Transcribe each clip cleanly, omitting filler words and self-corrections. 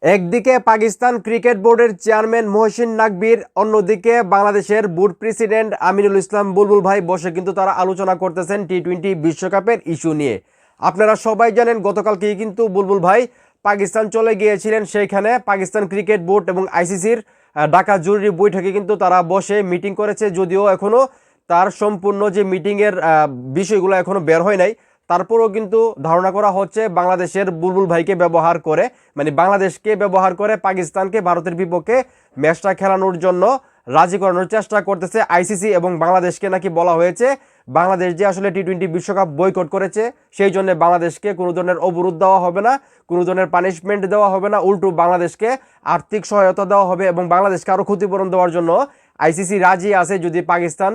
একদিকে পাকিস্তান ক্রিকেট বোর্ডের চেয়ারম্যান মহসিন নাকবির, অন্যদিকে বাংলাদেশের বোর্ড প্রেসিডেন্ট আমিনুল ইসলাম বুলবুল ভাই বসে কিন্তু তারা আলোচনা করতেছেন টি-20 বিশ্বকাপের ইস্যু নিয়ে। আপনারা সবাই জানেন গতকালকেই কিন্তু বুলবুল ভাই পাকিস্তান চলে গিয়েছিলেন। সেইখানে পাকিস্তান ক্রিকেট বোর্ড এবং আইসিসির ঢাকা জরুরি বৈঠকে কিন্তু তারা বসে মিটিং করেছে, যদিও এখনও তার সম্পূর্ণ যে মিটিংয়ের বিষয়গুলো এখনও বের হয় নাই। তারপরেও কিন্তু ধারণা করা হচ্ছে বাংলাদেশের বুলবুল ভাইকে ব্যবহার করে, মানে বাংলাদেশকে ব্যবহার করে পাকিস্তানকে ভারতের বিপক্ষে ম্যাচটা খেলানোর জন্য রাজি করানোর চেষ্টা করতেছে আইসিসি। এবং বাংলাদেশকে নাকি বলা হয়েছে বাংলাদেশ যে আসলে টি-20 বিশ্বকাপ বয়কট করেছে সেই জন্য বাংলাদেশকে কোনো ধরনের অবরোধ দেওয়া হবে না, কোনো ধরনের পানিশমেন্ট দেওয়া হবে না, উল্টো বাংলাদেশকে আর্থিক সহায়তা দেওয়া হবে এবং বাংলাদেশকে আরও ক্ষতিপূরণ দেওয়ার জন্য আইসিসি রাজি আছে যদি পাকিস্তান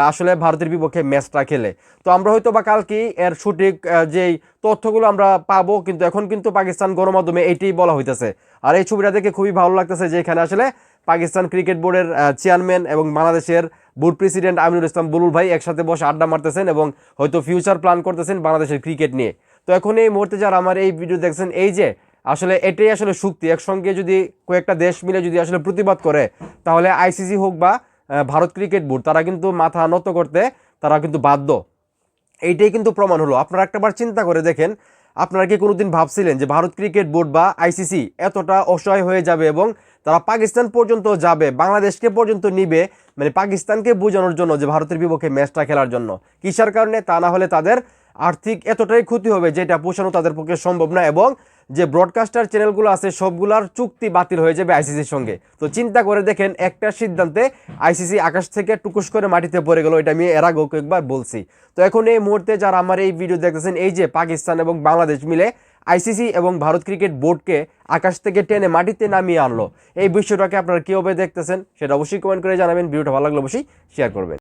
আসলে ভারতের বিপক্ষে ম্যাচটা খেলে। তো আমরা হয়তো বা কালকে এর সঠিক যেই তথ্যগুলো আমরা পাবো, কিন্তু এখন কিন্তু পাকিস্তান গণমাধ্যমে এইটাই বলা হইতেছে। আর এই ছবিটা দেখে খুবই ভালো লাগতেছে যে এখানে আসলে পাকিস্তান ক্রিকেট বোর্ডের চেয়ারম্যান এবং বাংলাদেশের বোর্ড প্রেসিডেন্ট আমিনুল ইসলাম বুলবুল ভাই একসাথে বসে আড্ডা মারতেছেন এবং হয়তো ফিউচার প্ল্যান করতেছেন বাংলাদেশের ক্রিকেট নিয়ে। তো এখন এই মুহূর্তে যারা আমার এই ভিডিও দেখছেন, এই যে আসলে এটাই আসলে শক্তি, একসঙ্গে যদি কয়েকটা দেশ মিলে যদি আসলে প্রতিবাদ করে তাহলে আইসিসি হোক বা ভারত ক্রিকেট বোর্ড তারা কিন্তু মাথা নত করতে তারা কিন্তু বাধ্য। এইটাই কিন্তু প্রমাণ হলো। আপনারা একটাবার চিন্তা করে দেখেন, আপনারা কি কোনোদিন ভাবছিলেন যে ভারত ক্রিকেট বোর্ড বা আইসিসি এতটা অসহায় হয়ে যাবে এবং তারা পাকিস্তান পর্যন্ত যাবে, বাংলাদেশকে পর্যন্ত নিবে, মানে পাকিস্তানকে বোঝানোর জন্য যে ভারতের বিপক্ষে ম্যাচটা খেলার জন্য? কিসের কারণে? তা না হলে তাদের আর্থিক এতটাই ক্ষতি হবে যেটা পোষানো তাদের পক্ষে সম্ভব না, এবং যে ব্রডকাস্টার চ্যানেলগুলো আছে সবগুলার চুক্তি বাতিল হয়ে যাবে আইসিসির সঙ্গে। তো চিন্তা করে দেখেন, একটা সিদ্ধান্তে আইসিসি আকাশ থেকে টুকুস করে মাটিতে পড়ে গেল। এটা আমি এর আগেও কয়েকবার বলছি। তো এখন এই মুহূর্তে যারা আমার এই ভিডিও দেখতেছেন, এই যে পাকিস্তান এবং বাংলাদেশ মিলে আইসিসি এবং ভারত ক্রিকেট বোর্ডকে আকাশ থেকে টেনে মাটিতে নামিয়ে আনলো, এই বিষয়টাকে আপনারা কীভাবে দেখতেছেন সেটা অবশ্যই কমেন্ট করে জানাবেন। ভিডিওটা ভালো লাগলে অবশ্যই শেয়ার করবেন।